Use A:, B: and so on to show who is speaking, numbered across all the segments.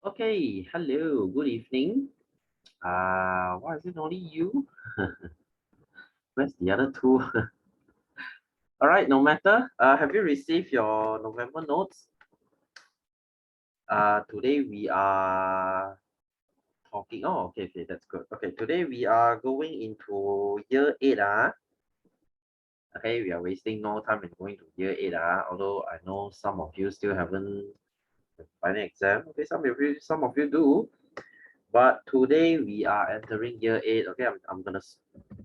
A: Okay, hello, good evening. Why is it only you? Where's the other two? All right, no matter. Have you received your November notes? Today we are talking. Oh, okay, that's good. Okay, today we are going into year 8. Okay, we are wasting no time in going to year 8. Although I know some of you still haven't final exam. Okay, some of you do. But today we are entering year 8. Okay, I'm gonna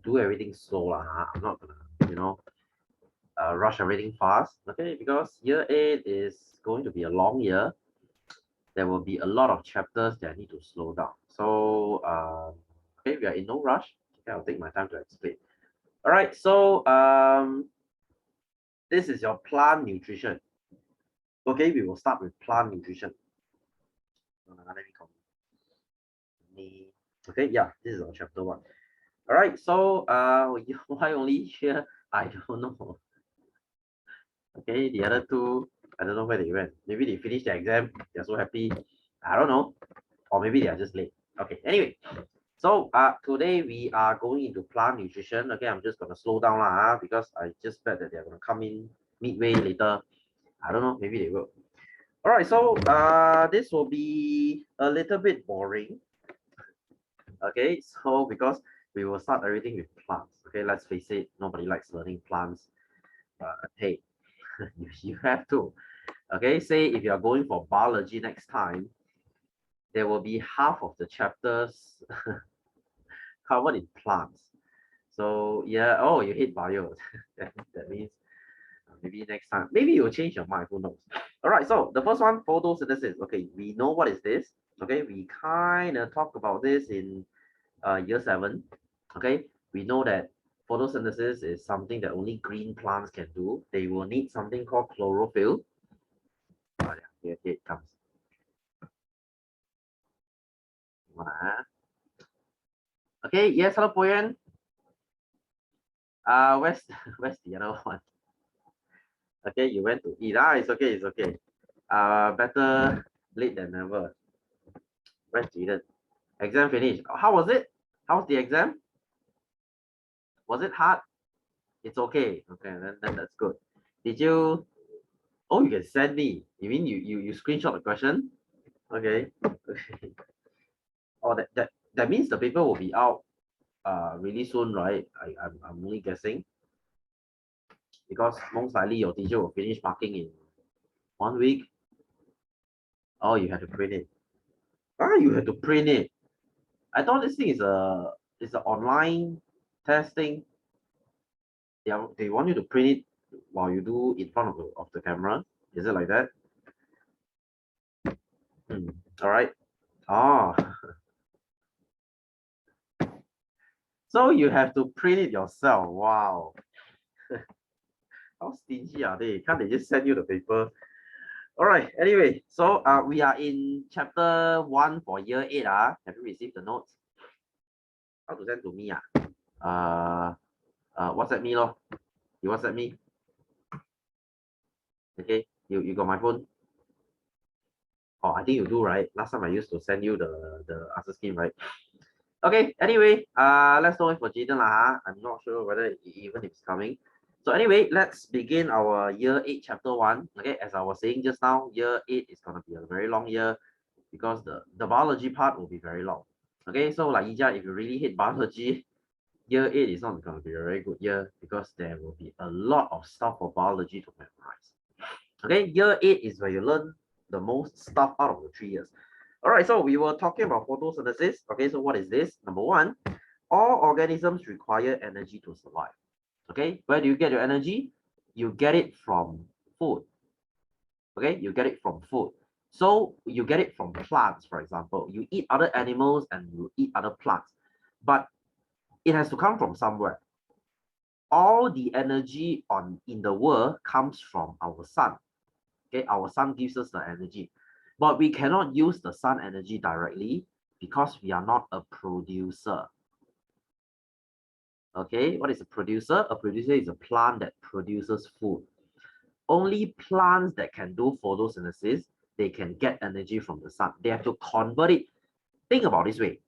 A: do everything slow lah. I'm not gonna, you know, rush everything fast. Okay, because year 8 is going to be a long year. There will be a lot of chapters that I need to slow down. So okay, we are in no rush. Okay, I'll take my time to explain. All right, so this is your plant nutrition. Okay, we will start with plant nutrition. Let me copy. Okay, yeah, this is our chapter 1. All right, so why only here? I don't know. Okay, the other two, I don't know where they went. Maybe they finished their exam. They're so happy. I don't know. Or maybe they are just late. Okay, anyway. So today we are going into plant nutrition. Okay, I'm just gonna slow down because I just bet that they're gonna come in midway later. I don't know, maybe they will. All right, so this will be a little bit boring. Okay, so because we will start everything with plants. Okay, let's face it, nobody likes learning plants. Hey, you have to. Okay, say if you are going for biology next time, there will be half of the chapters covered in plants. So yeah, oh, you hate bio. that means maybe next time, maybe you'll change your mind, who knows. All right, so the first one, photosynthesis. Okay, we know what is this. Okay, we kind of talk about this in year 7. Okay, we know that photosynthesis is something that only green plants can do. They will need something called chlorophyll. Oh, yeah, here it comes. Okay, yes, hello, Poyen. Where's where's the other one? Okay, you went to eat. It's okay, it's okay. Better late than never. Where's Jaden? Exam finished. How was it? How's the exam? Was it hard? It's okay. Okay, then that's good. Did you? Oh, you can send me. You mean you screenshot the question? Okay. Okay. Oh, that means the paper will be out really soon, right? I'm only guessing because most likely your teacher will finish marking in 1 week. Oh, you have to print it. You have to print it. I thought this thing is a online testing. They want you to print it while you do in front of the camera. Is it like that? All right. Oh, so you have to print it yourself. Wow. How stingy are they? Can't they just send you the paper? All right. Anyway, so we are in chapter 1 for year 8. Have you received the notes? How to send to me? WhatsApp me, lor. You WhatsApp me. Okay. You got my phone? Oh, I think you do, right? Last time I used to send you the answer scheme, right? Okay, anyway, let's wait for Jaden lah. I'm not sure whether even if it's coming. So anyway, let's begin our year 8 chapter 1. Okay, as I was saying just now, year 8 is gonna be a very long year because the biology part will be very long. Okay, so like Ija, if you really hate biology, year 8 is not gonna be a very good year because there will be a lot of stuff for biology to memorize. Okay, year 8 is where you learn the most stuff out of the 3 years. All right, so we were talking about photosynthesis. Okay, so what is this? Number 1, all organisms require energy to survive. Okay, where do you get your energy? You get it from food. Okay, you get it from food. So you get it from plants, for example. You eat other animals and you eat other plants, but it has to come from somewhere. All the energy in the world comes from our sun. Okay, our sun gives us the energy, but we cannot use the sun energy directly because we are not a producer. Okay, what is a producer? A producer is a plant that produces food. Only plants that can do photosynthesis they can get energy from the sun. They have to convert it. Think about this way.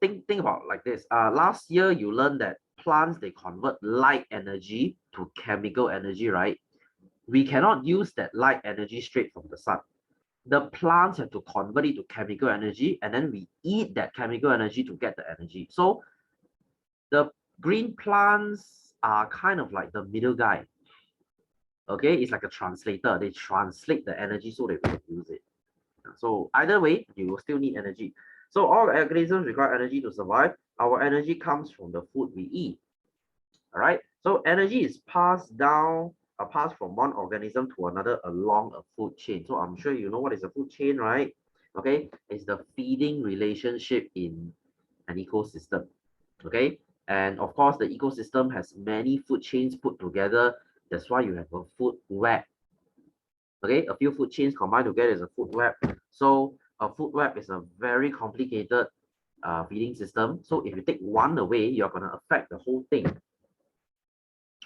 A: Think about like this. Last year you learned that plants, they convert light energy to chemical energy, right? We cannot use that light energy straight from the sun. The plants have to convert it to chemical energy, and then we eat that chemical energy to get the energy. So the green plants are kind of like the middle guy. Okay, it's like a translator. They translate the energy so they can use it. So either way, you will still need energy. So all organisms require energy to survive. Our energy comes from the food we eat. All right. So energy is passed from one organism to another along a food chain. So I'm sure you know what is a food chain, right? Okay, it's the feeding relationship in an ecosystem. Okay, and of course the ecosystem has many food chains put together. That's why you have a food web. Okay, a few food chains combined together is a food web. So a food web is a very complicated feeding system. So if you take one away, you're going to affect the whole thing.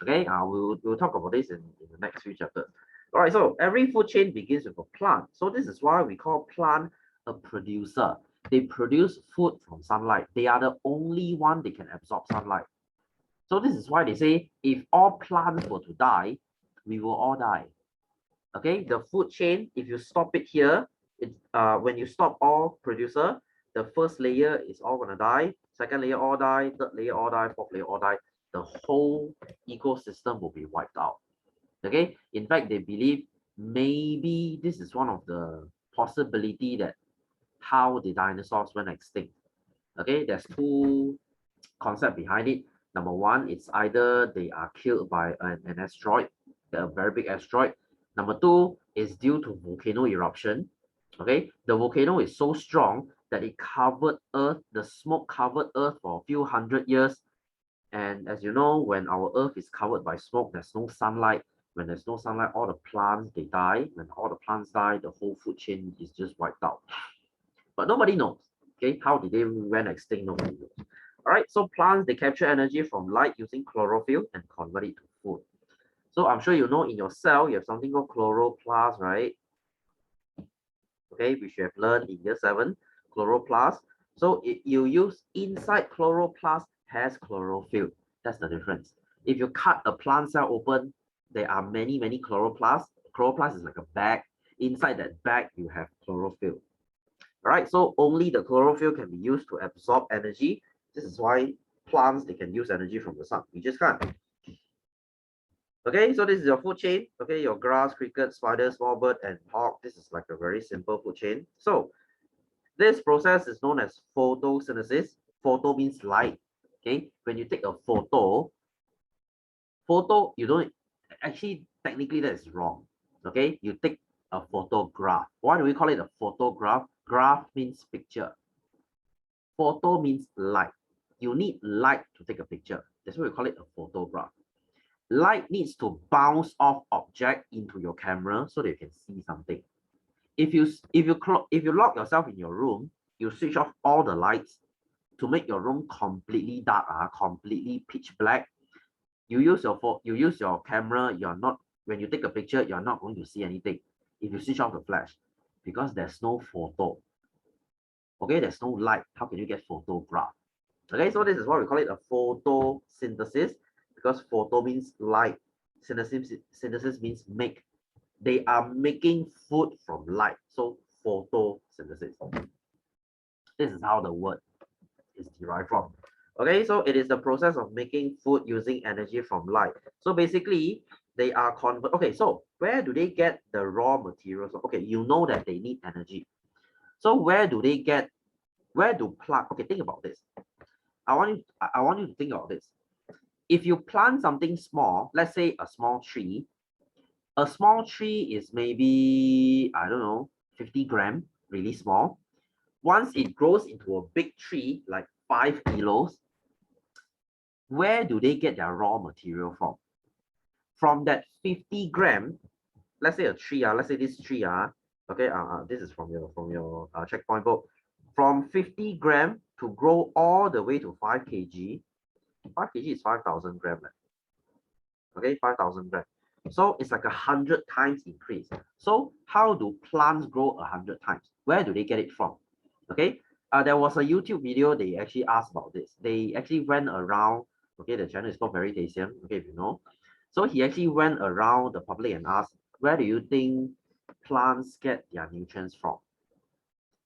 A: Okay, we'll talk about this in the next few chapters. All right, so every food chain begins with a plant. So this is why we call plant a producer. They produce food from sunlight. They are the only one they can absorb sunlight. So this is why they say if all plants were to die, we will all die. Okay, the food chain, if you stop it here, when you stop all producer, the first layer is all gonna die, second layer all die, third layer all die, fourth layer all die. The whole ecosystem will be wiped out. Okay, in fact, they believe maybe this is one of the possibility that how the dinosaurs went extinct. Okay, there's two concepts behind it. Number one, it's either they are killed by an asteroid, a very big asteroid. Number two is due to volcano eruption. Okay, the volcano is so strong that it covered Earth, the smoke covered Earth for a few hundred years. And as you know, when our Earth is covered by smoke, there's no sunlight. When there's no sunlight, all the plants, they die. When all the plants die, the whole food chain is just wiped out. But nobody knows. Okay, how did they went extinct? Nobody knows. All right, so plants, they capture energy from light using chlorophyll and convert it to food. So I'm sure you know in your cell, you have something called chloroplast, right? Okay, which you have learned in year 7, chloroplast. So you use inside chloroplast has chlorophyll. That's the difference. If you cut a plant cell open, there are many chloroplasts. Chloroplast is like a bag. Inside that bag, you have chlorophyll. All right, so only the chlorophyll can be used to absorb energy. This is why plants, they can use energy from the sun. We just can't. Okay, so this is your food chain. Okay, your grass, cricket, spider, small bird, and hawk. This is like a very simple food chain. So this process is known as photosynthesis. Photo means light. Okay, when you take a photo, you don't actually, technically that is wrong. Okay, you take a photograph. Why do we call it a photograph? Graph means picture. Photo means light. You need light to take a picture. That's why we call it a photograph. Light needs to bounce off object into your camera so that you can see something. If you lock yourself in your room, you switch off all the lights to make your room completely dark, completely pitch black. You use your camera. When you take a picture, you're not going to see anything if you switch off the flash, because there's no photo. Okay, there's no light. How can you get photograph? Okay, so this is why we call it a photosynthesis, because photo means light. Synthesis means make. They are making food from light. So photosynthesis. This is how the word is derived from. Okay, so it is the process of making food using energy from light. So basically, they are okay, so where do they get the raw materials? Okay, you know that they need energy. So where do plant? Okay, think about this. I want you to think about this. If you plant something small, let's say a small tree is maybe, I don't know, 50 grams, really small. Once it grows into a big tree, like 5 kilos, where do they get their raw material from? From that 50 gram, let's say a tree, let's say this tree, okay, this is from your checkpoint book. From 50 gram to grow all the way to 5 kg, 5 kg is 5,000 grams. Okay, 5,000 grams. So it's like 100 times increase. So how do plants grow 100 times? Where do they get it from? Okay, there was a YouTube video, they actually asked about this. They actually went around, okay, the channel is called Very Tasian, okay, if you know. So he actually went around the public and asked, where do you think plants get their nutrients from?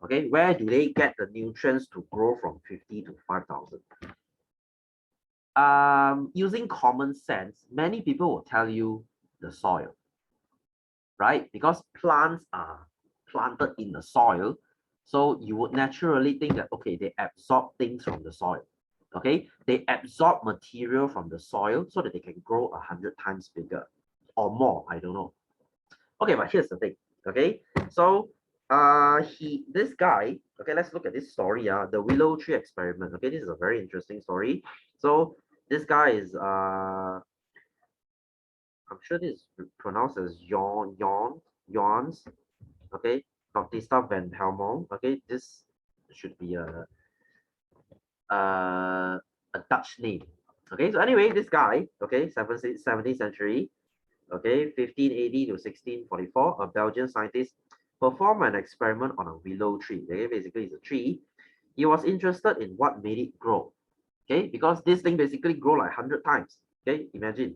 A: Okay, where do they get the nutrients to grow from 50 to 5,000? Using common sense, many people will tell you the soil, right? Because plants are planted in the soil, so you would naturally think that, okay, they absorb things from the soil. Okay, they absorb material from the soil so that they can grow 100 times bigger or more. I don't know. Okay, but here's the thing. Okay, so this guy. Okay, let's look at this story. The willow tree experiment. Okay, this is a very interesting story. So this guy is I'm sure this is pronounced as Yawns. Okay, Bautista van Helmont. Okay, this should be a Dutch name. Okay, so anyway, this guy, okay, 17th century, okay, 1580 to 1644, a Belgian scientist performed an experiment on a willow tree. Okay, basically it's a tree. He was interested in what made it grow. Okay, because this thing basically grow like 100 times. Okay, imagine.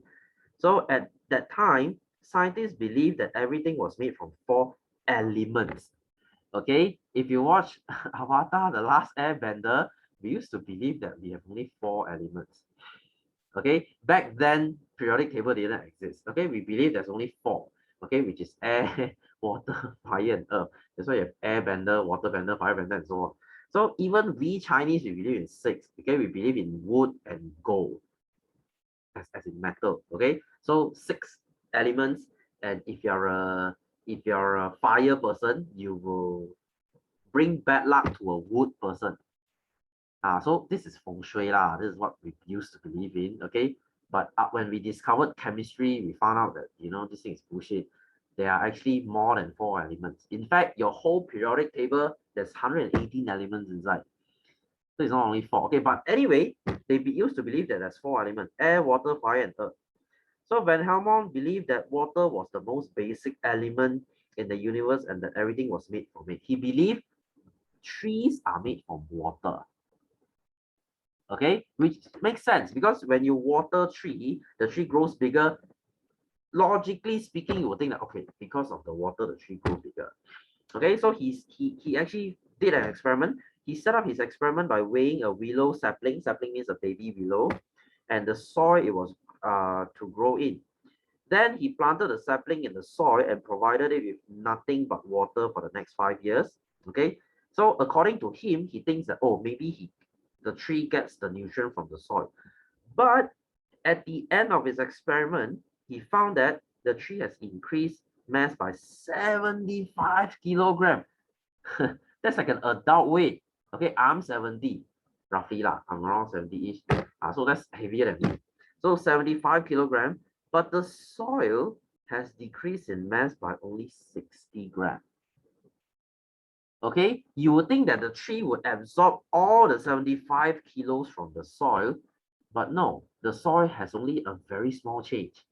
A: So at that time, scientists believed that everything was made from 4 elements. Okay, if you watch Avatar, The Last Airbender, we used to believe that we have only 4 elements. Okay, back then, periodic table didn't exist. Okay, we believe there's only 4. Okay, which is air, water, fire, and earth. That's why you have airbender, waterbender, firebender, and so on. So even we Chinese, we believe in 6. Okay, we believe in wood and gold as in metal. Okay, so 6 elements, and if you're a fire person, you will bring bad luck to a wood person. So this is feng shui lah. This is what we used to believe in. Okay, but when we discovered chemistry, we found out that this thing is bullshit. There are actually more than 4 elements. In fact, your whole periodic table, there's 118 elements inside. So it's not only 4. Okay, but anyway, they used to believe that there's 4 elements: air, water, fire, and earth. So Van Helmont believed that water was the most basic element in the universe and that everything was made from it. He believed trees are made from water. Okay, which makes sense because when you water tree, the tree grows bigger. Logically speaking, you would think that, okay, because of the water, the tree grows bigger. Okay, so he actually did an experiment. He set up his experiment by weighing a willow sapling. Sapling means a baby willow, and the soil it was to grow in. Then he planted the sapling in the soil and provided it with nothing but water for the next 5 years. Okay, so according to him, he thinks that, oh, maybe the tree gets the nutrient from the soil. But at the end of his experiment, he found that the tree has increased mass by 75 kilogram. That's like an adult weight. Okay, I'm 70, roughly lah. I'm around 70-ish. So that's heavier than me. So 75 kilogram, but the soil has decreased in mass by only 60 grams. Okay, you would think that the tree would absorb all the 75 kilos from the soil, but no, the soil has only a very small change.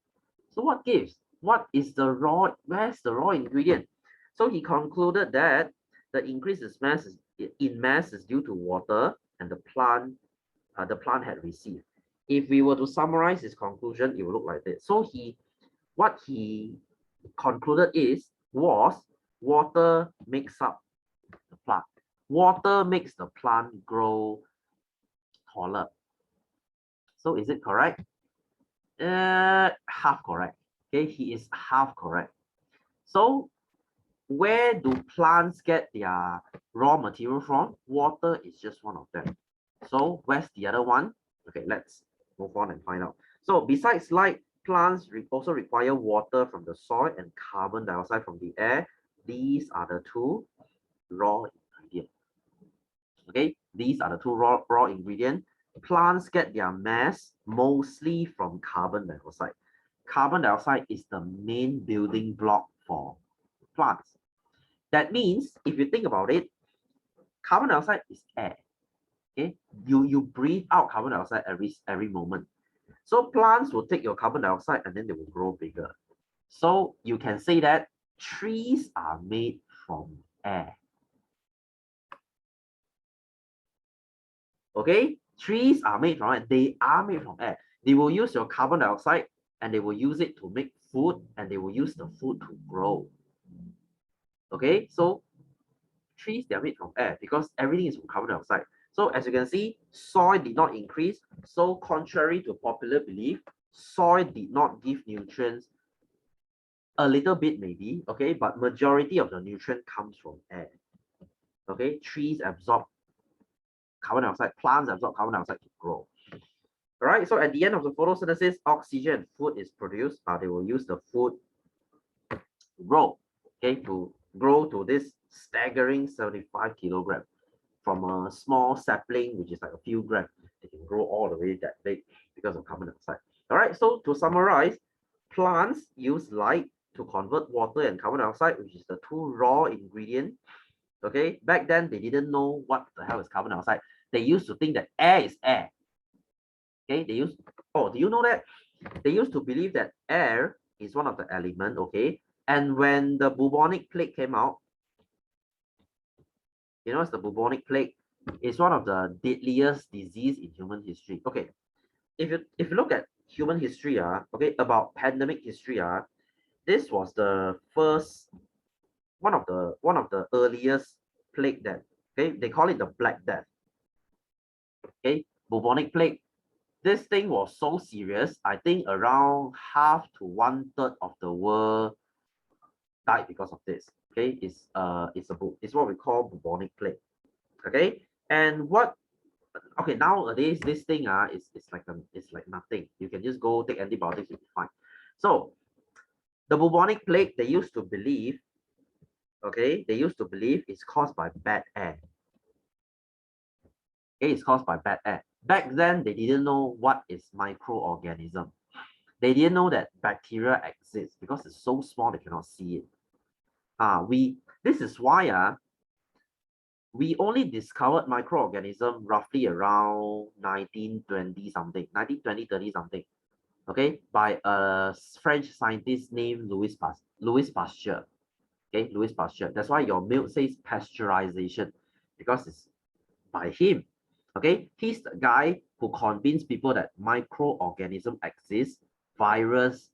A: So what gives? What is the raw? Where's the raw ingredient? So he concluded that the increase in mass is due to water and the plant had received. If we were to summarize his conclusion, it would look like this. So what he concluded was water makes up the plant. Water makes the plant grow taller. So is it correct? Half correct. Okay, he is half correct. So where do plants get their raw material from? Water is just one of them. So where's the other one? Okay, let's move on and find out. So besides light, plants also require water from the soil and carbon dioxide from the air. These are the 2 raw ingredients. Okay, these are the 2 raw ingredients. Plants get their mass mostly from carbon dioxide. Carbon dioxide is the main building block for plants. That means, if you think about it, carbon dioxide is air. Okay, you breathe out carbon dioxide every moment. So plants will take your carbon dioxide and then they will grow bigger. So you can say that trees are made from air. Okay, trees are made from air. They are made from air. They will use your carbon dioxide and they will use it to make food and they will use the food to grow. Okay, so trees, they are made from air because everything is from carbon dioxide. So as you can see, soil did not increase. So contrary to popular belief, soil did not give nutrients. A little bit maybe, okay, but majority of the nutrient comes from air. Okay, trees absorb carbon dioxide, plants absorb carbon dioxide to grow. All right, so at the end of the photosynthesis, oxygen and food is produced. They will use the food to grow, okay, to grow to this staggering 75 kilograms. From a small sapling, which is like a few grams, it can grow all the way that big because of carbon dioxide. All right, so to summarize, plants use light to convert water and carbon dioxide, which is the two raw ingredients. Okay, back then they didn't know what the hell is carbon dioxide. They used to think that air is air. Okay, they used, oh, do you know that? They used to believe that air is one of the elements, okay? And when the bubonic plague came out, you know, it's the bubonic plague. It's one of the deadliest disease in human history. Okay, if you look at human history, okay, about pandemic history, this was the first one of the earliest plague that, okay, they call it the Black Death. Okay, bubonic plague. This thing was so serious. I think around half to 1/3 of the world died because of this. Okay, it's what we call bubonic plague. Okay, and what, okay, nowadays this thing it's like nothing. You can just go take antibiotics, you'll be fine. So the bubonic plague, they used to believe, okay, they used to believe it's caused by bad air. Okay, it's caused by bad air. Back then they didn't know what is microorganism. They didn't know that bacteria exists because it's so small they cannot see it. This is why we only discovered microorganism roughly around 1920 something, 1920, 30 something, okay, by a French scientist named Louis Pasteur. Okay, Louis Pasteur. That's why your milk says pasteurization, because it's by him. Okay, he's the guy who convinced people that microorganism exist, virus,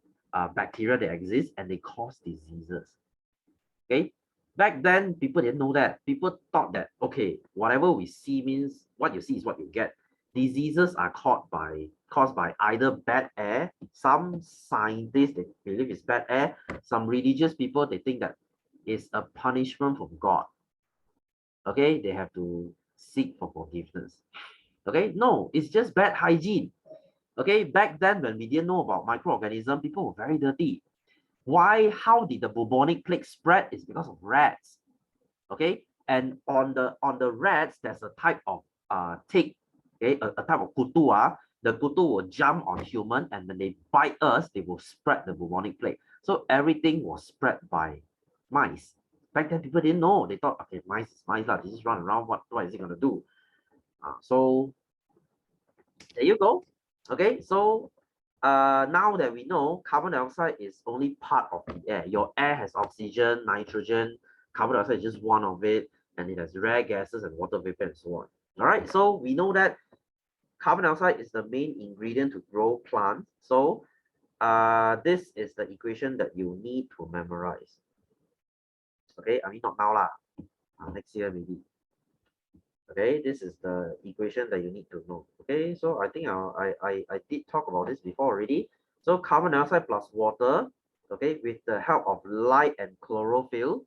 A: bacteria, they exist, and they cause diseases. Okay, back then people didn't know that. People thought that, okay, whatever we see means what you see is what you get. Diseases are caused by either bad air. Some scientists, they believe it's bad air. Some religious people, they think that it's a punishment from God. Okay, they have to seek for forgiveness. Okay, no, it's just bad hygiene. Okay, back then when we didn't know about microorganisms, people were very dirty. Why? How did the bubonic plague spread? It's because of rats. Okay, and on the rats, there's a type of tick, okay, a type of kutu. The kutu will jump on human, and when they bite us, they will spread the bubonic plague. So everything was spread by mice. Back then, people didn't know. They thought, okay, mice is mice, they just run around. What is it gonna do? So there you go. Okay, so now that we know carbon dioxide is only part of the air. Your air has oxygen, nitrogen, carbon dioxide is just one of it, and it has rare gases and water vapor and so on. All right, so we know that carbon dioxide is the main ingredient to grow plants. So this is the equation that you need to memorize. Okay, I mean not now lah, next year maybe. Okay, this is the equation that you need to know. Okay, so I think I did talk about this before already. So carbon dioxide plus water, okay, with the help of light and chlorophyll.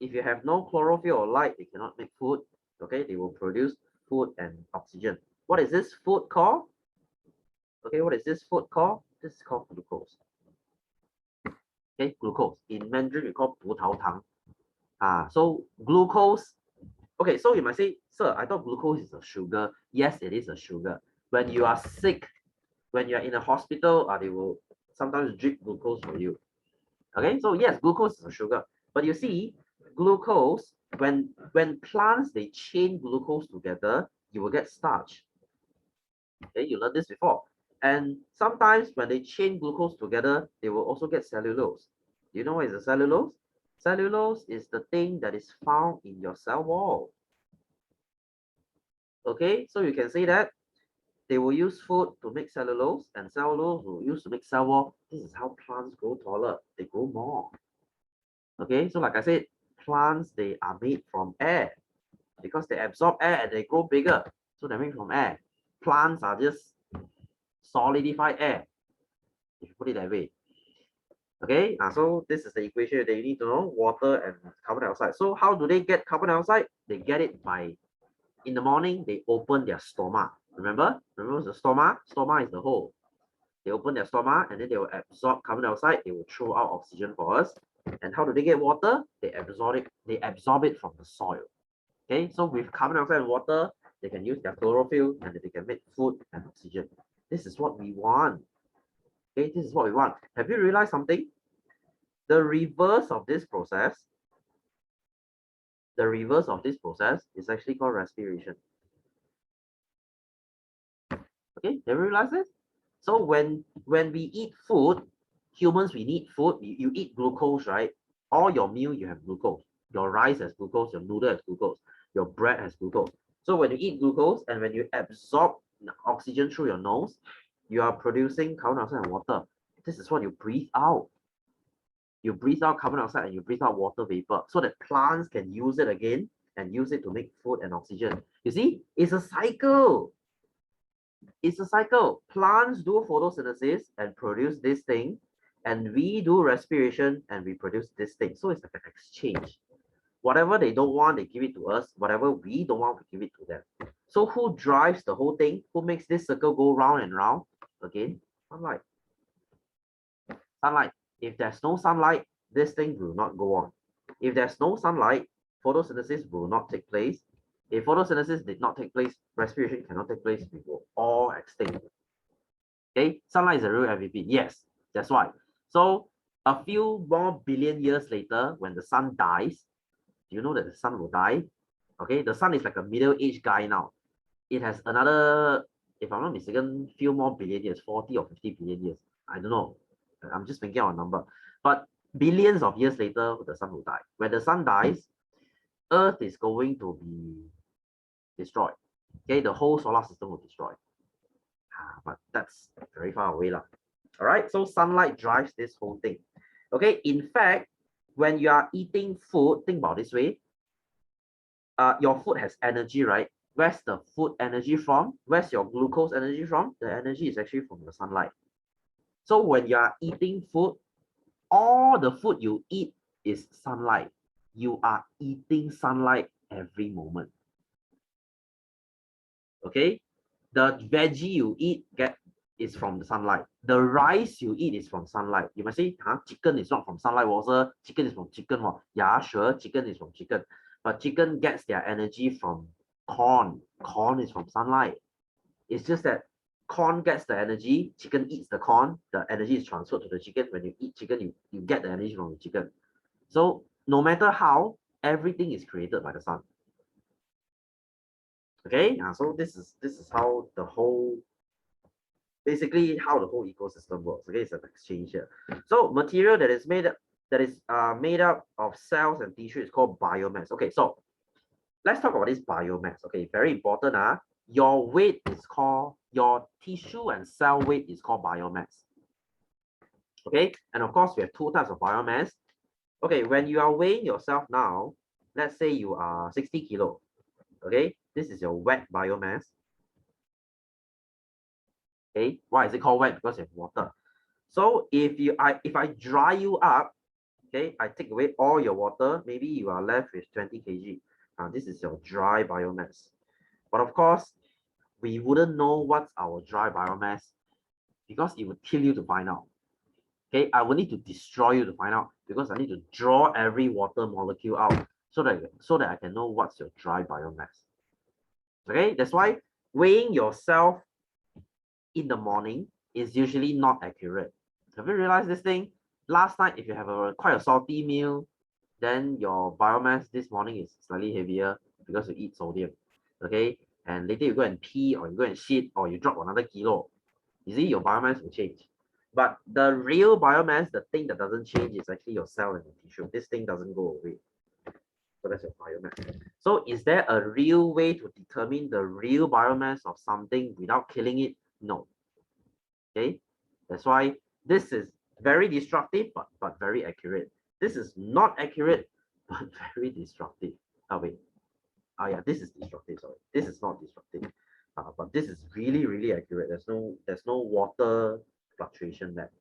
A: If you have no chlorophyll or light, they cannot make food. Okay, they will produce food and oxygen. What is this food called? Okay, what is this food called? This is called glucose. Okay, glucose. In Mandarin, we call 葡萄糖. So glucose. Okay, so you might say, sir, I thought glucose is a sugar. Yes, it is a sugar. When you are sick, when you are in a hospital, they will sometimes drip glucose for you. Okay, so yes, glucose is a sugar. But you see, glucose, when plants, they chain glucose together, you will get starch. Okay, you learned this before. And sometimes when they chain glucose together, they will also get cellulose. Do you know what is the cellulose? Cellulose is the thing that is found in your cell wall. Okay, so you can say that they will use food to make cellulose, and cellulose will use to make cell wall. This is how plants grow taller. They grow more. Okay, so like I said, plants, they are made from air because they absorb air and they grow bigger. So they're made from air. Plants are just solidified air, if you put it that way. Okay, so this is the equation that you need to know, water and carbon dioxide. So how do they get carbon dioxide? They get it by, in the morning, they open their stoma. Remember the stoma? Stoma is the hole. They open their stoma and then they will absorb carbon dioxide. They will throw out oxygen for us. And how do they get water? They absorb it from the soil. Okay, so with carbon dioxide and water, they can use their chlorophyll and they can make food and oxygen. This is what we want. Okay, this is what we want. Have you realized something? The reverse of this process is actually called respiration. Okay, have you realized this? So when we eat food, humans, we need food. You eat glucose, right? All your meal, you have glucose. Your rice has glucose, your noodle has glucose, your bread has glucose. So when you eat glucose and when you absorb oxygen through your nose, you are producing carbon dioxide and water. This is what you breathe out. You breathe out carbon dioxide and you breathe out water vapor so that plants can use it again and use it to make food and oxygen. You see, it's a cycle. It's a cycle. Plants do photosynthesis and produce this thing, and we do respiration and we produce this thing. So it's like an exchange. Whatever they don't want, they give it to us. Whatever we don't want, we give it to them. So who drives the whole thing? Who makes this circle go round and round? Again, sunlight. Sunlight. If there's no sunlight, this thing will not go on. If there's no sunlight, photosynthesis will not take place. If photosynthesis did not take place, respiration cannot take place, we will all extinct. Okay, sunlight is a real MVP. Yes, that's why. So a few more billion years later, when the sun dies, do you know that the sun will die? Okay, the sun is like a middle-aged guy now. It has another, if I'm not mistaken, few more billion years, 40 or 50 billion years. I don't know. I'm just making out a number. But billions of years later, the sun will die. When the sun dies, Earth is going to be destroyed. Okay, the whole solar system will destroy. But that's very far away. All right, so sunlight drives this whole thing. Okay, in fact, when you are eating food, think about this way. Your food has energy, right? Where's the food energy from? Where's your glucose energy from? The energy is actually from the sunlight. So when you are eating food, all the food you eat is sunlight. You are eating sunlight every moment. Okay, the veggie you eat is from the sunlight. The rice you eat is from sunlight. You might say, chicken is not from sunlight. Water, chicken is from chicken. Yeah, sure, chicken is from chicken. But chicken gets their energy from corn. Corn is from sunlight. It's just that corn gets the energy, chicken eats the corn, the energy is transferred to the chicken. When you eat chicken, you get the energy from the chicken. So no matter how, everything is created by the sun. Okay, so this is how the whole, basically how the whole ecosystem works. Okay, it's an exchange here. So material that is made up of cells and tissue is called biomass. Okay, so let's talk about this biomass. Okay, very important. Your weight is called, your tissue and cell weight is called biomass. Okay, and of course we have two types of biomass. Okay, when you are weighing yourself now, let's say you are 60 kilo. Okay, this is your wet biomass. Okay, why is it called wet? Because you have water. So if I dry you up, okay, I take away all your water, maybe you are left with 20 kg. This is your dry biomass. But of course, we wouldn't know what's our dry biomass because it would kill you to find out. Okay, I will need to destroy you to find out because I need to draw every water molecule out so that I can know what's your dry biomass. Okay, that's why weighing yourself in the morning is usually not accurate. Have you realized this thing? Last night, if you have quite a salty meal, then your biomass this morning is slightly heavier because you eat sodium. Okay, and later you go and pee or you go and shit or you drop another kilo. You see, your biomass will change. But the real biomass, the thing that doesn't change, is actually your cell and the tissue. This thing doesn't go away. So that's your biomass. So is there a real way to determine the real biomass of something without killing it? No. Okay, that's why this is very destructive, but very accurate. This is not accurate, but very destructive. Oh wait, oh yeah, this is destructive. Sorry, this is not destructive, but this is really accurate. There's no water fluctuation there.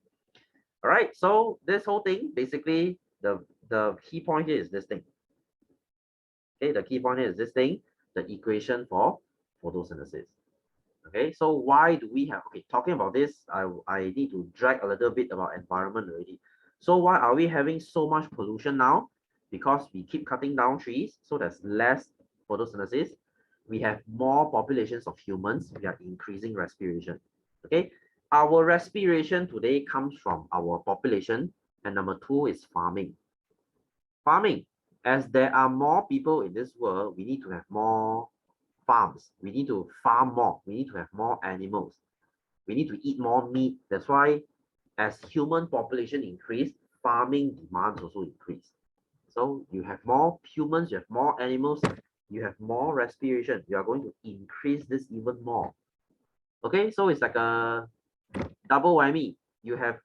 A: All right, so this whole thing basically the key point here is this thing. Okay, the key point here is this thing, the equation for photosynthesis. Okay, so why do we have, okay, talking about this, I need to drag a little bit about environment already. So why are we having so much pollution now? Because we keep cutting down trees, so there's less photosynthesis. We have more populations of humans, we are increasing respiration. Okay, our respiration today comes from our population, and number two is farming. Farming, as there are more people in this world, we need to have more farms. We need to farm more. We need to have more animals. We need to eat more meat. That's why as human population increase, farming demands also increase. So you have more humans, you have more animals, you have more respiration. You are going to increase this even more. Okay, so it's like a double whammy. You have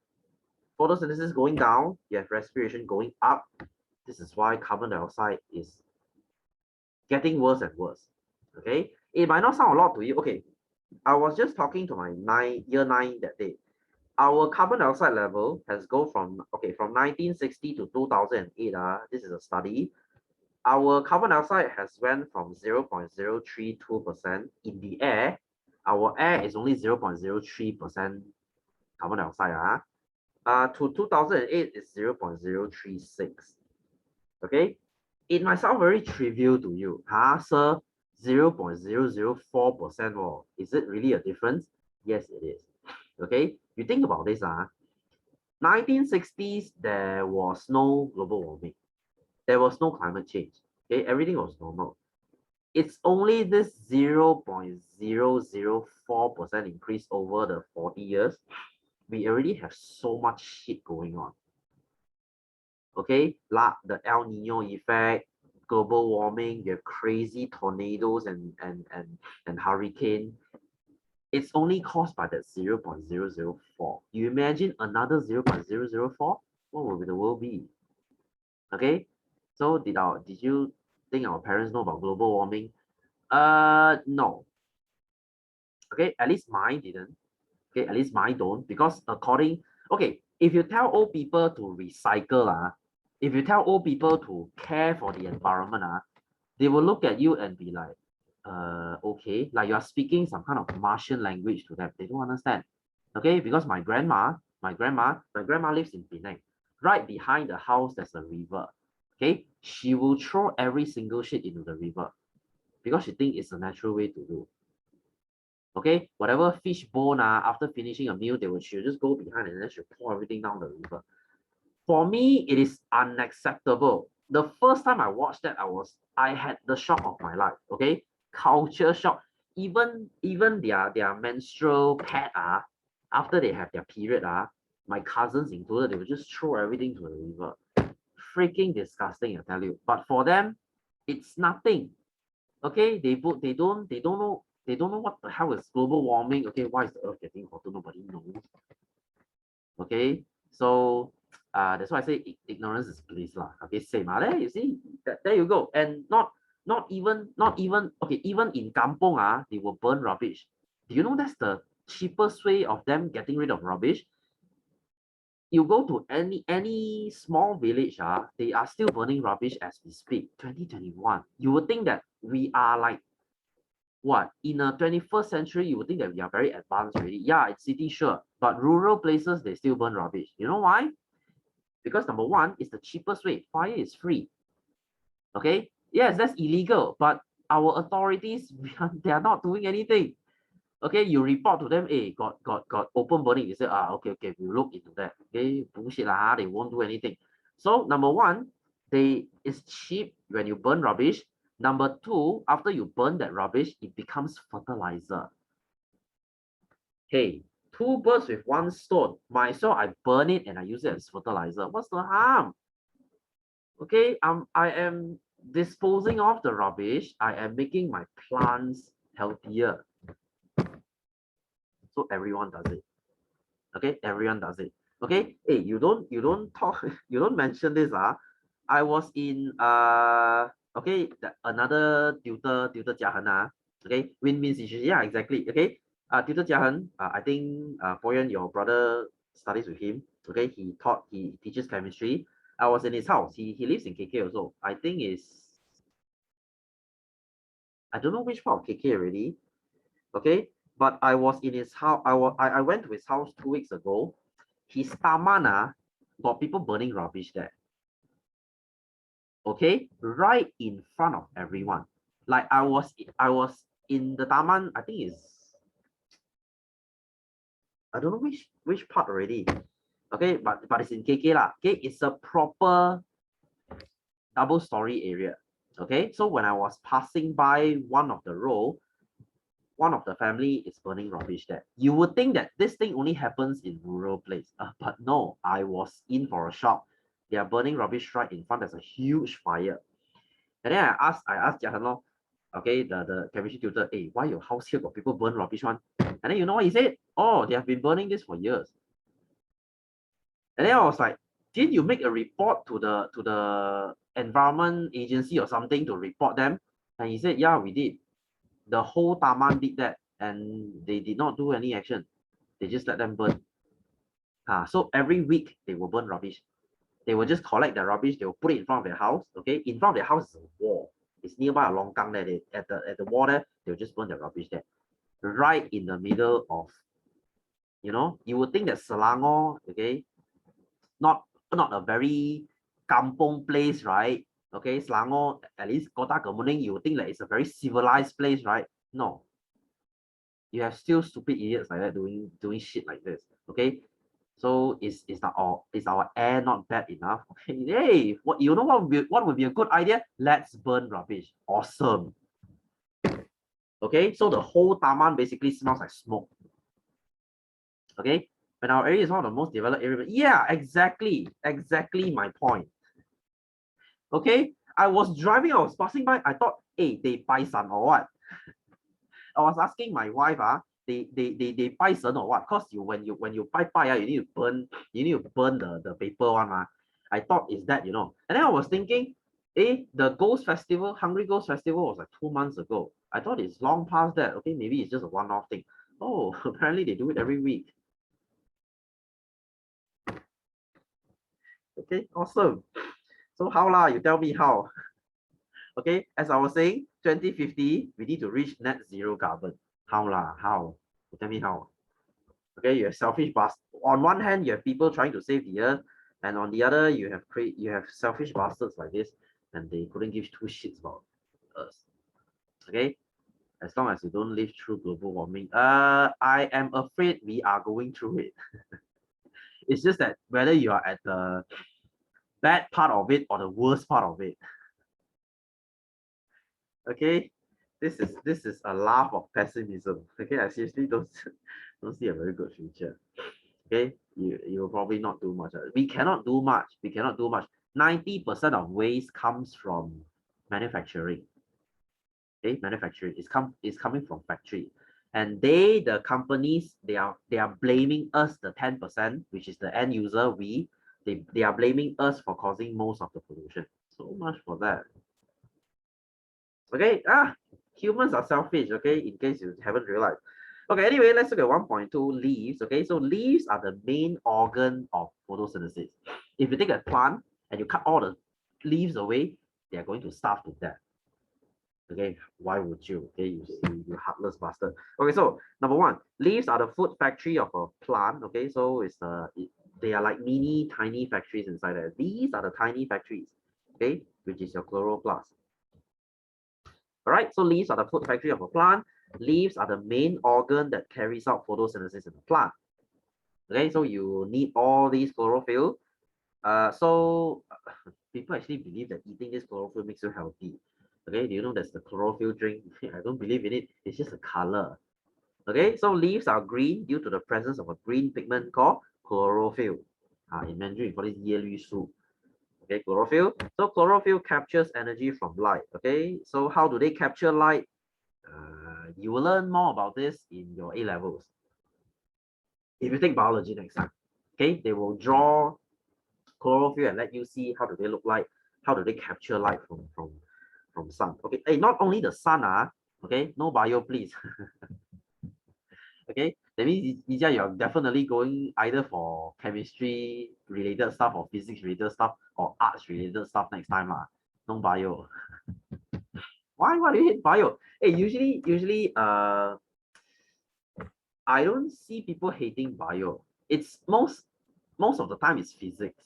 A: photosynthesis going down, you have respiration going up. This is why carbon dioxide is getting worse and worse. Okay, it might not sound a lot to you. Okay, I was just talking to my year 9 that day. Our carbon dioxide level has gone from, okay, from 1960 to 2008. This is a study. Our carbon dioxide has went from 0.032% in the air. Our air is only 0.03% carbon dioxide. To 2008 is 0.036. Okay, it might sound very trivial to you. Sir, 0.004%. Oh, is it really a difference? Yes, it is. Okay, you think about this. 1960s, there was no global warming. There was no climate change. Okay, everything was normal. It's only this 0.004% increase over the 40 years. We already have so much shit going on. Okay, like the El Nino effect, global warming, you have crazy tornadoes and hurricane. It's only caused by that 0.004. You imagine another 0.004? What will the world be? Okay, so did you think our parents know about global warming? No. Okay, at least mine didn't. Okay, at least mine don't, because okay, if you tell old people to recycle, if you tell old people to care for the environment, they will look at you and be like, okay, like you are speaking some kind of Martian language to them. They don't understand. Okay, because my grandma lives in Penang. Right behind the house, there's a river. Okay, she will throw every single shit into the river because she thinks it's a natural way to do. Okay, whatever fish bone, after finishing a meal, she'll just go behind and then she'll pour everything down the river. For me, it is unacceptable. The first time I watched that, I had the shock of my life. Okay, culture shock. Even their menstrual pad, after they have their period, my cousins included, they will just throw everything to the river. Freaking disgusting, I tell you. But for them, it's nothing. Okay, they don't know what the hell is global warming. Okay, why is the earth getting hotter? Nobody knows. Okay, so that's why I say ignorance is bliss lah. Okay, same. There you see, there you go. And not even okay, even in kampong, they will burn rubbish. Do you know that's the cheapest way of them getting rid of rubbish? You go to any small village, they are still burning rubbish as we speak. 2021. You would think that we are like what, in a 21st century, you would think that we are very advanced already. Yeah, it's city, sure, but rural places, they still burn rubbish. You know why? Because number one, it's the cheapest way. Fire is free. Okay, yes, that's illegal, but our authorities, they are not doing anything. Okay, you report to them, hey, got open burning. They say, okay, we look into that. Okay, bullshit lah, they won't do anything. So number one, it's cheap when you burn rubbish. Number two, after you burn that rubbish, it becomes fertilizer. Hey, Two birds with one stone. Myself, I burn it and I use it as fertilizer. What's the harm? Okay, I am disposing of the rubbish. I am making my plants healthier. So everyone does it. Okay, everyone does it. Okay, hey, you don't talk, you don't mention this. I was in okay, another tutor Jiahen. Okay, win-win situation. Yeah, exactly. Okay, tutor Jiahen, I think Boyan, your brother studies with him. Okay, he teaches chemistry. I was in his house. He lives in KK also. I think I don't know which part of KK already. Okay, but I was in his house. I went to his house 2 weeks ago. His taman got people burning rubbish there. Okay, right in front of everyone. Like I was in the taman. I think I don't know which part already. Okay, but it's in KK lah. Okay, it's a proper double story area. Okay, so when I was passing by one of the row, one of the family is burning rubbish there. You would think that this thing only happens in rural place, but no, I was in for a shock. They are burning rubbish right in front. There's a huge fire. And then I asked Jiahen, okay, the chemistry tutor, hey, why your house here got people burn rubbish one? And then you know what he said? Oh, they have been burning this for years. And then I was like, did you make a report to the environment agency or something to report them? And he said, yeah, we did. The whole taman did that, and they did not do any action. They just let them burn. So every week they will burn rubbish. They will just collect the rubbish. They will put it in front of their house. Okay, in front of their house is a wall. It's nearby a longkang there. At the wall there, they'll just burn the rubbish there, right in the middle of. You would think that Selangor, okay, not a very kampong place, right? Okay, Selangor, at least Kota Kemuning, you would think that it's a very civilized place, right? No, you have still stupid idiots like that doing shit like this. Okay, so is our air not bad enough? Okay, hey, what would be a good idea? Let's burn rubbish. Awesome. Okay, so the whole taman basically smells like smoke. Okay, when our area is one of the most developed areas. Yeah, exactly my point. Okay, I was driving, I was passing by, I thought, hey, they buy some or what? I was asking my wife, they buy some or what? Cause when you buy, you need to burn the paper one. I thought is that, And then I was thinking, the Ghost Festival, Hungry Ghost Festival was like 2 months ago. I thought it's long past that. Okay, maybe it's just a one-off thing. Oh, apparently they do it every week. Okay, awesome. So how lah? You tell me how. Okay, as I was saying, 2050, we need to reach net zero carbon. How lah? How? You tell me how. Okay, you have selfish bastards. On one hand, you have people trying to save the earth, and on the other, you have selfish bastards like this, and they couldn't give two shits about us. Okay, as long as you don't live through global warming, I am afraid we are going through it. It's just that whether you are at the bad part of it or the worst part of it. Okay, this is a laugh of pessimism. Okay, I seriously don't see a very good future. Okay, you will probably not do much. We cannot do much. 90% of waste comes from manufacturing. Okay, manufacturing is coming from factory, and the companies, they are blaming us, the 10%, which is the end user. They are blaming us for causing most of the pollution. So much for that. Okay, humans are selfish. Okay, in case you haven't realized. Okay, anyway, let's look at 1.2 leaves. Okay, so leaves are the main organ of photosynthesis. If you take a plant and you cut all the leaves away, they are going to starve to death. Okay, why would you? Okay, you heartless bastard. Okay, so number one, leaves are the food factory of a plant. Okay, so they are like mini tiny factories inside there. These are the tiny factories. Okay, which is your chloroplast. All right, so leaves are the food factory of a plant. Leaves are the main organ that carries out photosynthesis in the plant. Okay, so you need all these chlorophyll. So people actually believe that eating this chlorophyll makes you healthy. Okay, do you know that's the chlorophyll drink? I don't believe in it. It's just a color. Okay, so leaves are green due to the presence of a green pigment called chlorophyll. In Mandarin, we call it 叶绿素. Okay, chlorophyll. So chlorophyll captures energy from light. Okay, so how do they capture light? You will learn more about this in your A levels. If you take biology next time, okay, they will draw chlorophyll and let you see how do they look like, how do they capture light from sun. Okay, hey, not only the sun, okay, no bio, please. Okay, that means you're definitely going either for chemistry related stuff or physics related stuff or arts related stuff next time. No bio. Why do you hate bio? Hey, usually I don't see people hating bio. It's most of the time it's physics.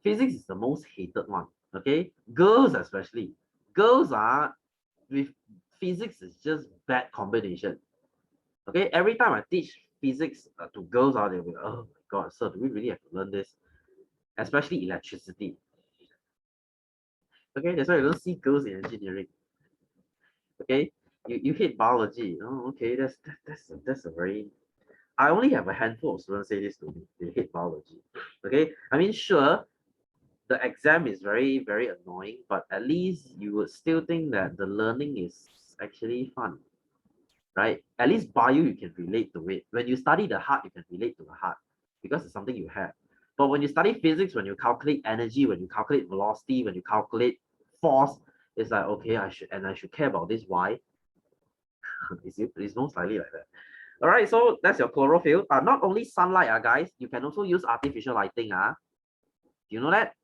A: Physics is the most hated one. Okay, girls especially. Girls are with physics is just bad combination. Okay, every time I teach physics to girls, they'll be like, oh my god, sir, do we really have to learn this? Especially electricity. Okay, that's why you don't see girls in engineering. Okay, you hate biology. Oh, okay, that's a very. I only have a handful of students say this to me. They hate biology. Okay, I mean, sure, the exam is very annoying, but at least you would still think that the learning is actually fun, right? At least bio you can relate to it. When you study the heart, you can relate to the heart because it's something you have. But when you study physics, when you calculate energy, when you calculate velocity, when you calculate force, it's like, okay, I should care about this. Why? It's most likely like that. All right, so that's your chlorophyll. Not only sunlight, guys, you can also use artificial lighting. Do you know that?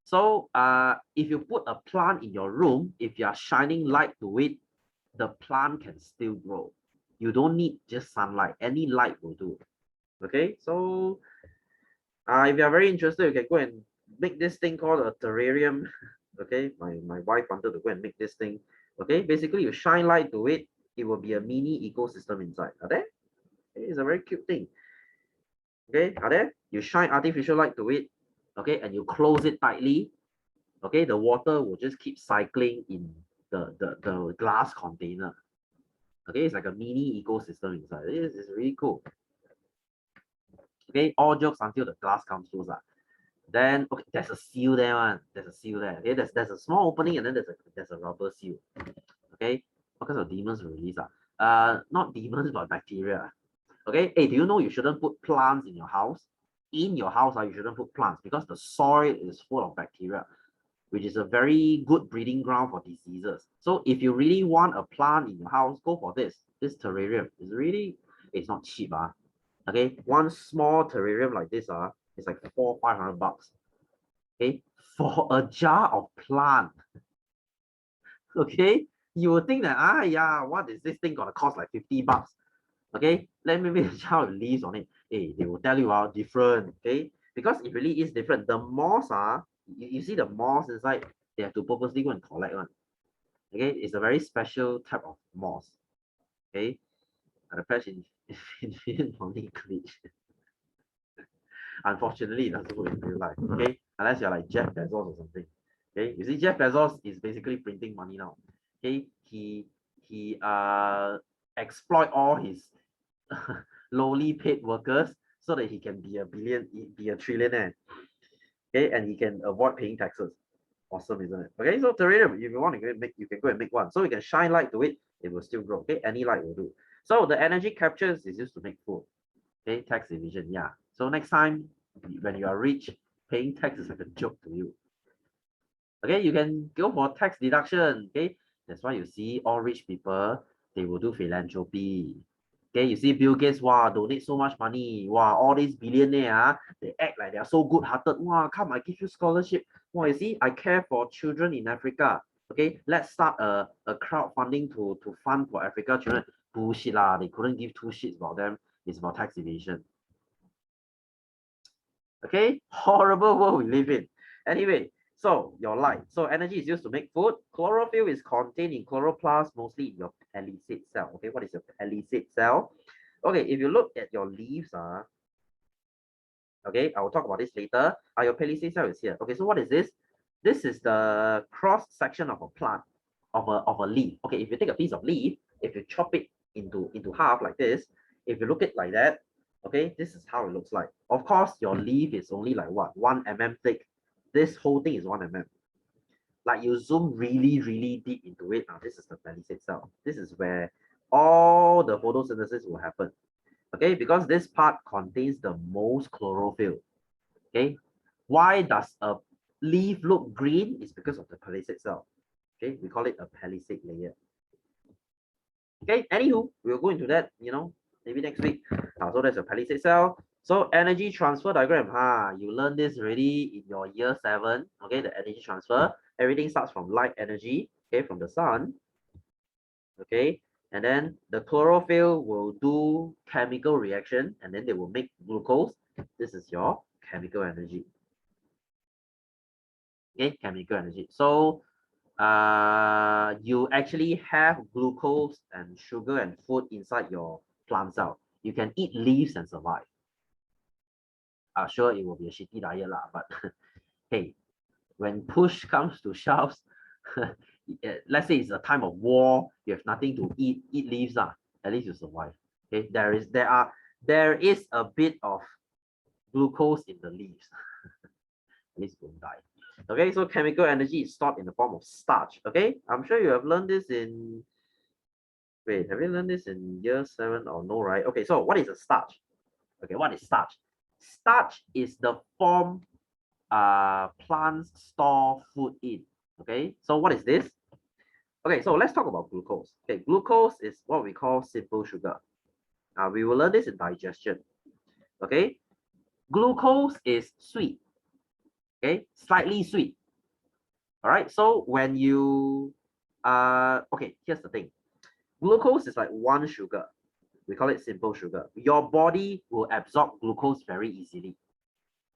A: So if you put a plant in your room, if you are shining light to it, the plant can still grow. You don't need just sunlight. Any light will do. Okay, so if you are very interested, you can go and make this thing called a terrarium. Okay, my wife wanted to go and make this thing. Okay, basically you shine light to it, it will be a mini ecosystem inside. Are there? It's a very cute thing. Okay, are there? You shine artificial light to it, okay, and you close it tightly. Okay, the water will just keep cycling in the glass container. Okay, it's like a mini ecosystem inside. This is really cool. Okay, all jokes until the glass comes loose. Then okay, there's a seal there, one. There's a seal there. Okay, there's a small opening and then there's a rubber seal. Okay, because of demons release. Not demons, but bacteria. Okay, hey, do you know you shouldn't put plants in your house? In your house, you shouldn't put plants because the soil is full of bacteria, which is a very good breeding ground for diseases. So if you really want a plant in your house, go for this. This terrarium is really, it's not cheap. Okay, one small terrarium like this, it's like $400-500. Okay, for a jar of plant. Okay, you would think that, yeah, what is this thing gonna cost like $50? Okay, let me make a jar with leaves on it. Hey, they will tell you different. Okay, because it really is different. The moss, you see the moss inside, they have to purposely go and collect one. Okay, it's a very special type of moss. Okay, and the patch in only glitch. Unfortunately, it doesn't work in real life. Okay, unless you're like Jeff Bezos or something. Okay, you see, Jeff Bezos is basically printing money now. Okay, he exploit all his lowly paid workers so that he can be a trillionaire. Okay, and he can avoid paying taxes. Awesome, isn't it? Okay, so terrarium, if you want to make, you can go and make one. So you can shine light to it, it will still grow. Okay, any light will do. So the energy captures is used to make food. Okay, tax evasion, yeah. So next time when you are rich, paying tax is like a joke to you. Okay, you can go for tax deduction. Okay, that's why you see all rich people, they will do philanthropy. Okay, you see Bill Gates, wow, donate so much money. Wow, all these billionaires, they act like they are so good-hearted. Wow, come, I give you scholarship. Wow, you see, I care for children in Africa. Okay, let's start a crowdfunding to fund for Africa children. Bullshit lah, they couldn't give two shits about them. It's about tax evasion. Okay, horrible world we live in. Anyway, so your light. So energy is used to make food. Chlorophyll is contained in chloroplast, mostly in your palisade cell. Okay, what is your palisade cell? Okay, if you look at your leaves, okay, I will talk about this later. Your palisade cell is here. Okay, so what is this? This is the cross section of a plant, of a leaf. Okay, if you take a piece of leaf, if you chop it into half like this, if you look at it like that, okay, this is how it looks like. Of course, your leaf is only like what, 1 mm thick. This whole thing is 1 mm. Like you zoom really, really deep into it. Now, this is the palisade cell. This is where all the photosynthesis will happen. Okay, because this part contains the most chlorophyll. Okay, why does a leaf look green? It's because of the palisade cell. Okay, we call it a palisade layer. Okay, anywho, we'll go into that, maybe next week. So there's a palisade cell. So energy transfer diagram, you learned this already in your year 7. Okay, the energy transfer. Everything starts from light energy, okay, from the sun. Okay, and then the chlorophyll will do chemical reaction, and then they will make glucose. This is your chemical energy. Okay, chemical energy. So you actually have glucose and sugar and food inside your plant cell. You can eat leaves and survive. Sure, it will be a shitty diet lah, but hey, when push comes to shoves, let's say it's a time of war, you have nothing to eat leaves lah. At least you survive. Okay, there is a bit of glucose in the leaves. At least you don't die. Okay, so chemical energy is stored in the form of starch. Okay, I'm sure you have learned this in. Wait, have you learned this in year 7 or no, right? Okay, so what is a starch? Okay, what is starch? Starch is the form plants store food in. Okay, so what is this? Okay, so let's talk about glucose. Okay, glucose is what we call simple sugar. We will learn this in digestion. Okay, glucose is sweet. Okay, slightly sweet. All right, so when you okay, here's the thing. Glucose is like one sugar. We call it simple sugar. Your body will absorb glucose very easily.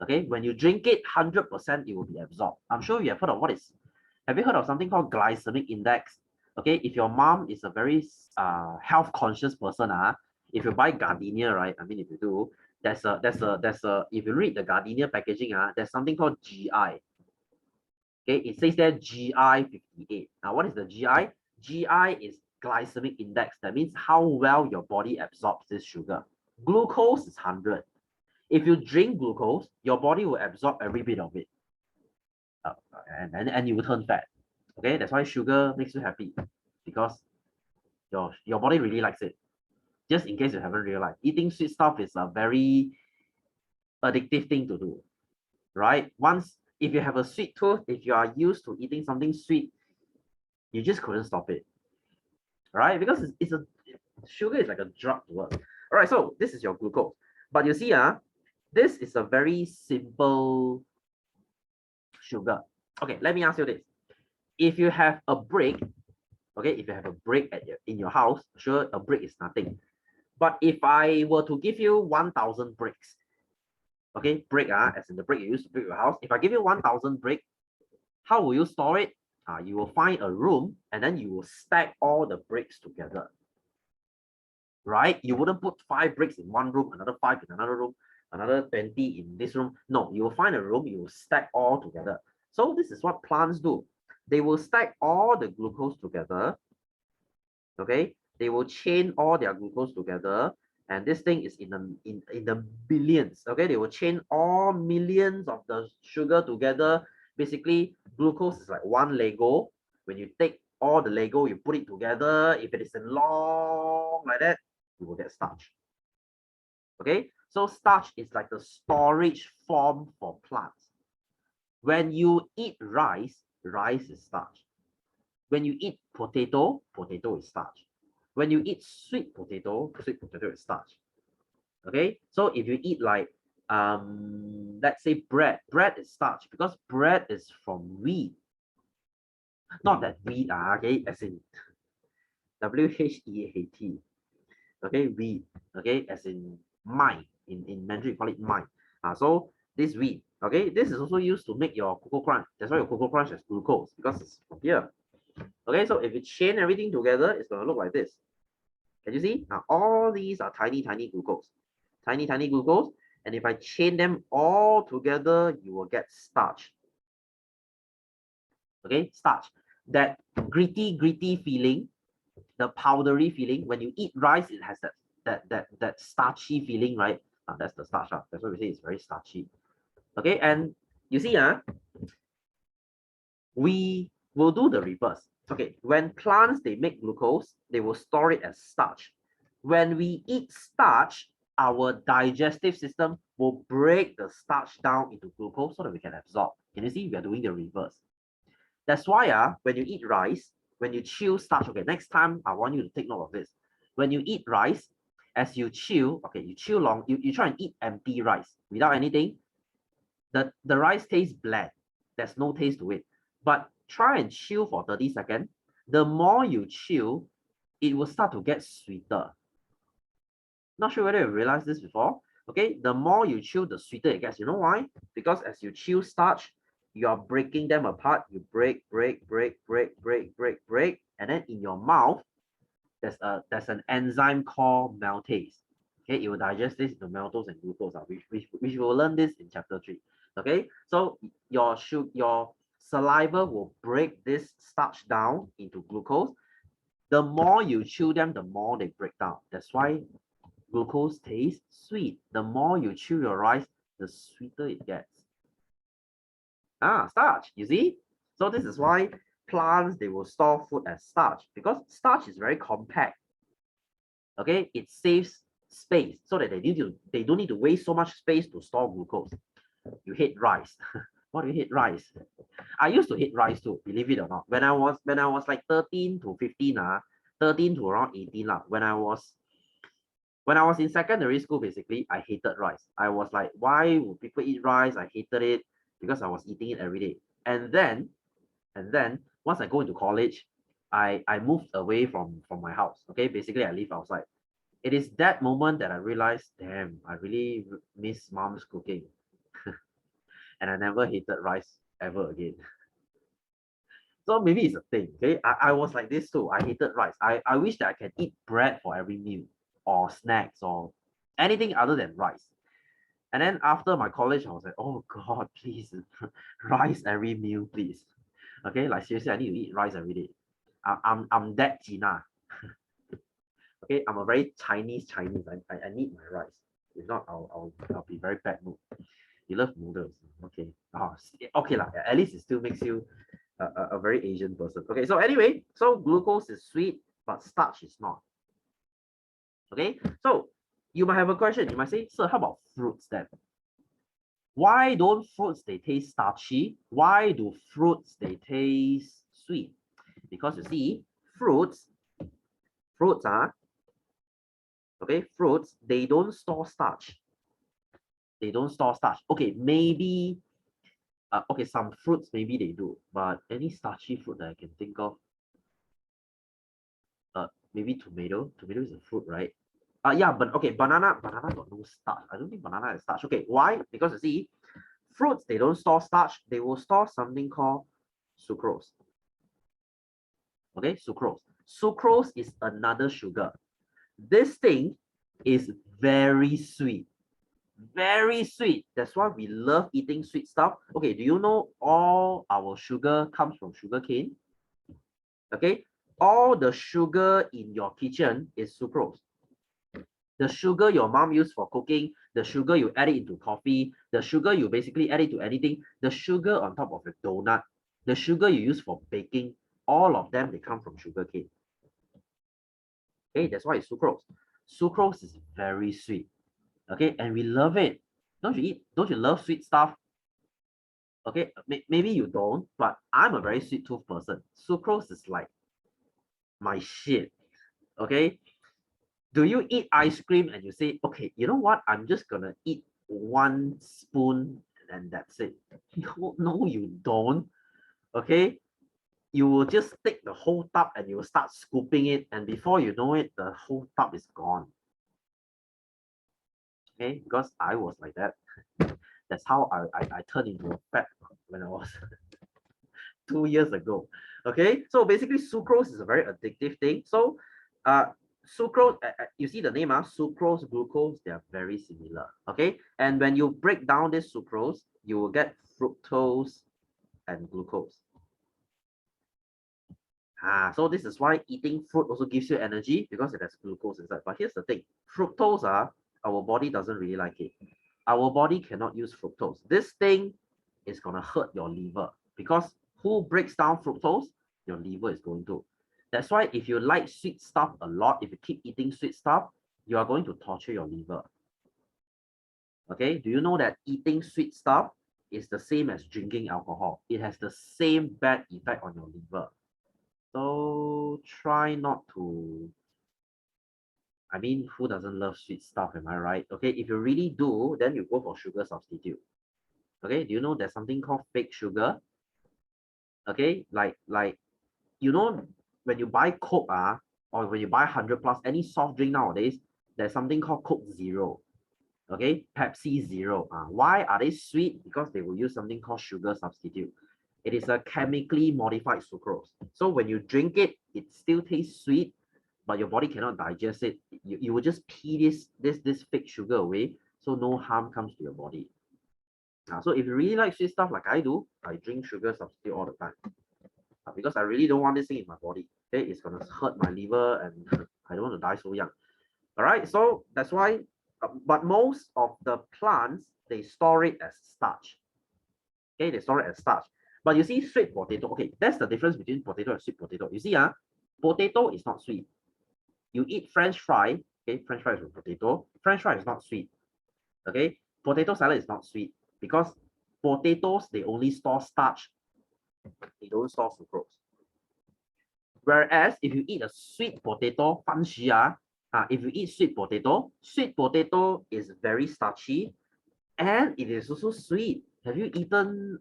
A: Okay, when you drink it, 100% it will be absorbed. I'm sure you have heard of have you heard of something called glycemic index? Okay, if your mom is a very health conscious person, if you buy gardenia, right? I mean, if you do, if you read the gardenia packaging, there's something called GI. Okay, it says there GI 58. Now, what is the GI? GI is glycemic index. That means how well your body absorbs this sugar. Glucose is 100. If you drink glucose, your body will absorb every bit of it. And you will turn fat. Okay, that's why sugar makes you happy, because your body really likes it. Just in case you haven't realized, eating sweet stuff is a very addictive thing to do, right? If you have a sweet tooth, if you are used to eating something sweet, you just couldn't stop it, right? Because sugar is like a drug to us. All right, so this is your glucose. But you see, this is a very simple sugar. Okay, let me ask you this. If you have a brick, okay, if you have a brick in your house, sure, a brick is nothing. But if I were to give you 1,000 bricks, okay, brick, as in the brick you use to build your house, if I give you 1,000 brick, how will you store it? You will find a room and then you will stack all the bricks together, right? You wouldn't put 5 bricks in one room, another 5 in another room, another 20 in this room. No, you will find a room, you will stack all together. So this is what plants do. They will stack all the glucose together. Okay, they will chain all their glucose together, and this thing is in the billions. Okay, they will chain all millions of the sugar together. Basically, glucose is like one Lego. When you take all the Lego, you put it together. If it is long like that, you will get starch. Okay, so starch is like the storage form for plants. When you eat rice, rice is starch. When you eat potato, potato is starch. When you eat sweet potato is starch. Okay, so if you eat like let's say bread is starch, because bread is from wheat. Not that wheat, okay, as in WHEAT. Okay, wheat, okay, as in mine. In Mandarin, call it mine. So this wheat, okay, this is also used to make your Cocoa Crunch. That's why your Cocoa Crunch has glucose, because it's from here. Okay, so if you chain everything together, it's going to look like this. Can you see? Now, all these are tiny, tiny glucose. Tiny, tiny glucose. And if I chain them all together, you will get starch. Okay, starch. That gritty, gritty feeling, the powdery feeling. When you eat rice, it has that starchy feeling, right? That's the starch. That's why we say it's very starchy. Okay, and you see, we will do the reverse. Okay, when plants they make glucose, they will store it as starch. When we eat starch, our digestive system will break the starch down into glucose so that we can absorb. Can you see? We are doing the reverse. That's why when you eat rice, when you chew starch, okay, next time I want you to take note of this. When you eat rice, as you chew, okay, you chew long, you try and eat empty rice without anything, the rice tastes bland. There's no taste to it. But try and chew for 30 seconds. The more you chew, it will start to get sweeter. Not sure whether you realized this before. Okay, the more you chew, the sweeter it gets. You know why? Because as you chew starch, you are breaking them apart. You break, and then in your mouth, there's an enzyme called maltase. Okay, it will digest this into maltose and glucose. We will learn this in chapter 3. Okay, so your saliva will break this starch down into glucose. The more you chew them, the more they break down. That's why glucose tastes sweet. The more you chew your rice, the sweeter it gets. Starch, you see? So this is why plants, they will store food as starch, because starch is very compact. Okay, it saves space so that they don't need to waste so much space to store glucose. You hate rice. Why do you hate rice? I used to hate rice too, believe it or not. When I was like 13 to 15, 13 to around 18, when I was in secondary school, basically, I hated rice. I was like, why would people eat rice? I hated it because I was eating it every day. And then once I go into college, I moved away from my house. Okay, basically I live outside. It is that moment that I realized, damn, I really miss mom's cooking. And I never hated rice ever again. So maybe it's a thing. Okay, I was like this too. I hated rice. I wish that I can eat bread for every meal, or snacks, or anything other than rice. And then after my college, I was like, oh God, please, rice every meal, please. Okay, like seriously, I need to eat rice every day. I'm that Gina. Okay, I'm a very Chinese. I need my rice. If not, I'll be very bad mood. You love noodles. Okay. Okay lah. At least it still makes you a very Asian person. Okay. So anyway, so glucose is sweet, but starch is not. Okay. So you might have a question. You might say, sir, how about fruits then? Why don't fruits they taste starchy? Why do fruits they taste sweet? Because you see, fruits are okay. Fruits they don't store starch. They don't store starch. Okay, maybe okay, some fruits maybe they do, but any starchy fruit that I can think of, maybe tomato. Tomato is a fruit, right? Yeah, but okay, banana got no starch. I don't think banana has starch. Okay, why? Because you see, fruits they don't store starch. They will store something called sucrose. Okay, sucrose. Sucrose is another sugar. This thing is very sweet. Very sweet. That's why we love eating sweet stuff. Okay, do you know all our sugar comes from sugar cane? Okay, all the sugar in your kitchen is sucrose. The sugar your mom used for cooking, the sugar you add it into coffee, the sugar you basically add it to anything, the sugar on top of a donut, the sugar you use for baking, all of them, they come from sugar cane. Okay, that's why it's sucrose. Sucrose is very sweet. Okay, and we love it. Don't you love sweet stuff? Okay, maybe you don't, but I'm a very sweet tooth person. Sucrose is like my shit. Okay, do you eat ice cream and you say, okay, you know what? I'm just gonna eat 1 spoon and that's it. No, you don't. Okay, you will just take the whole tub and you will start scooping it, and before you know it, the whole tub is gone. Okay, because I was like that. That's how I turned into a fat when I was 2 years ago. Okay, so basically sucrose is a very addictive thing. So sucrose, you see the name, sucrose, glucose, they are very similar. Okay, and when you break down this sucrose, you will get fructose and glucose. So this is why eating fruit also gives you energy because it has glucose inside. But here's the thing, fructose, our body doesn't really like it. Our body cannot use fructose. This thing is gonna hurt your liver because who breaks down fructose? Your liver is going to. That's why if you like sweet stuff a lot, if you keep eating sweet stuff, you are going to torture your liver. Okay, do you know that eating sweet stuff is the same as drinking alcohol? It has the same bad effect on your liver. So try not to, I mean, who doesn't love sweet stuff, am I right? Okay, if you really do, then you go for sugar substitute. Okay, do you know there's something called fake sugar? Okay, like you know, when you buy Coke, or when you buy 100 plus, any soft drink nowadays, there's something called Coke Zero. Okay, Pepsi Zero. Why are they sweet? Because they will use something called sugar substitute. It is a chemically modified sucrose. So when you drink it, it still tastes sweet, but your body cannot digest it. You will just pee this fake sugar away, so no harm comes to your body. So if you really like sweet stuff like I do, I drink sugar substitute all the time. Because I really don't want this thing in my body. Okay, it's gonna hurt my liver and I don't want to die so young. All right, so that's why, but most of the plants, they store it as starch. Okay, they store it as starch. But you see, sweet potato, okay, that's the difference between potato and sweet potato. You see, potato is not sweet. You eat French fry, okay, French fry is with potato. French fry is not sweet. Okay, potato salad is not sweet because potatoes, they only store starch. They don't store sucrose. Whereas if you eat a sweet potato, if you eat sweet potato is very starchy and it is also sweet. Have you eaten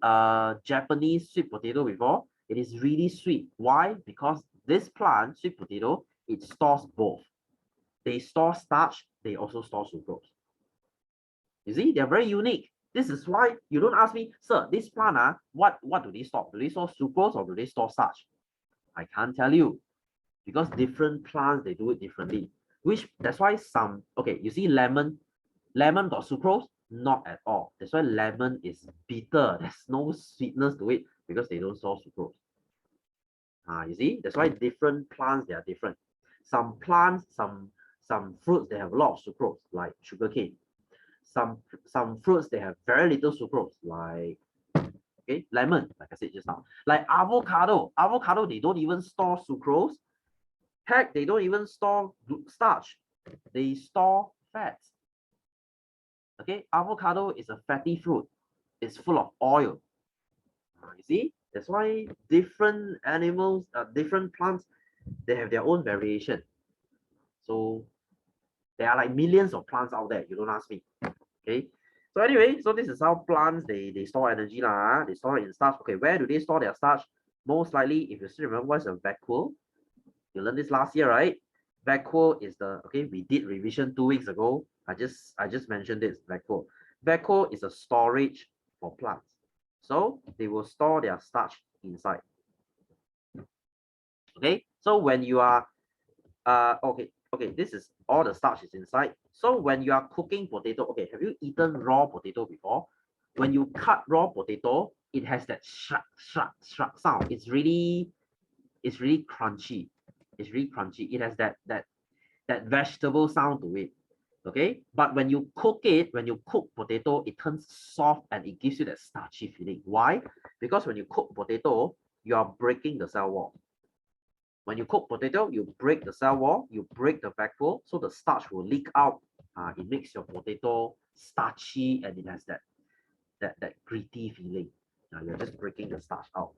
A: Japanese sweet potato before? It is really sweet. Why? Because this plant, sweet potato, it stores both. They store starch, they also store sucrose. You see, they're very unique. This is why you don't ask me, sir, this plant, what do they store? Do they store sucrose or do they store starch? I can't tell you because different plants, they do it differently. That's why some, okay, you see lemon got sucrose? Not at all. That's why lemon is bitter. There's no sweetness to it because they don't store sucrose. You see, that's why different plants, they are different. Some plants, some fruits, they have a lot of sucrose, like sugarcane. Some fruits, they have very little sucrose, like okay, lemon, like I said just now. Like avocado, they don't even store sucrose. Heck, they don't even store starch. They store fats. Okay, avocado is a fatty fruit. It's full of oil. You see, that's why different animals, different plants, they have their own variation. So there are like millions of plants out there. You don't ask me. Okay. So anyway, so this is how plants they store energy lah. They store it in starch. Okay, where do they store their starch? Most likely, if you still remember what's a vacuole, you learned this last year, right? Vacuole is the, okay, we did revision 2 weeks ago. I just mentioned this, vacuole. Vacuole is a storage for plants. So they will store their starch inside. Okay, so when you are, okay, this is all the starch is inside. So when you are cooking potato, okay, have you eaten raw potato before? When you cut raw potato, it has that shrug, shrug, shrug sound. It's really crunchy. It's really crunchy. It has that vegetable sound to it. Okay, but when you cook potato, it turns soft and it gives you that starchy feeling. Why? Because when you cook potato, you are breaking the cell wall. When you cook potato, you break the cell wall, you break the vacuole, so the starch will leak out. It makes your potato starchy and it has that gritty feeling. You're just breaking the starch out.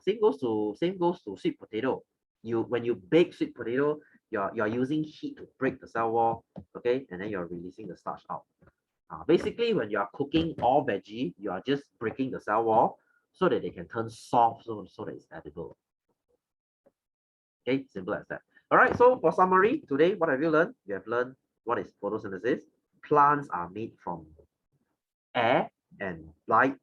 A: Same goes to sweet potato. When you bake sweet potato, you're using heat to break the cell wall, okay, and then you're releasing the starch out. Basically, when you are cooking all veggie, you are just breaking the cell wall so that they can turn soft, so that it's edible. Okay, simple as that. All right, so for summary, today, what have you learned? You have learned what is photosynthesis. Plants are made from air and light.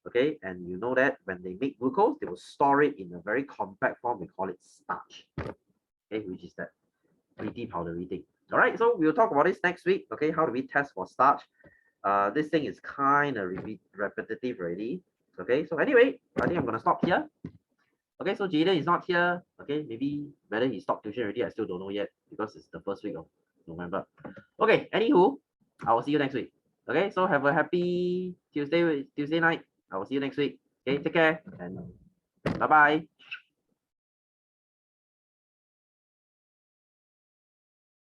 A: Okay, and you know that when they make glucose, they will store it in a very compact form. We call it starch. Okay, which is that pretty powdery thing. All right, so we'll talk about this next week. Okay, how do we test for starch? This thing is kind of repetitive already. Okay, so anyway, I think I'm gonna stop here. Okay, so Jaden is not here. Okay, maybe whether he stopped tuition already, I still don't know yet because it's the first week of November. Okay, anywho, I will see you next week. Okay, so have a happy Tuesday night. I will see you next week. Okay, take care and bye bye.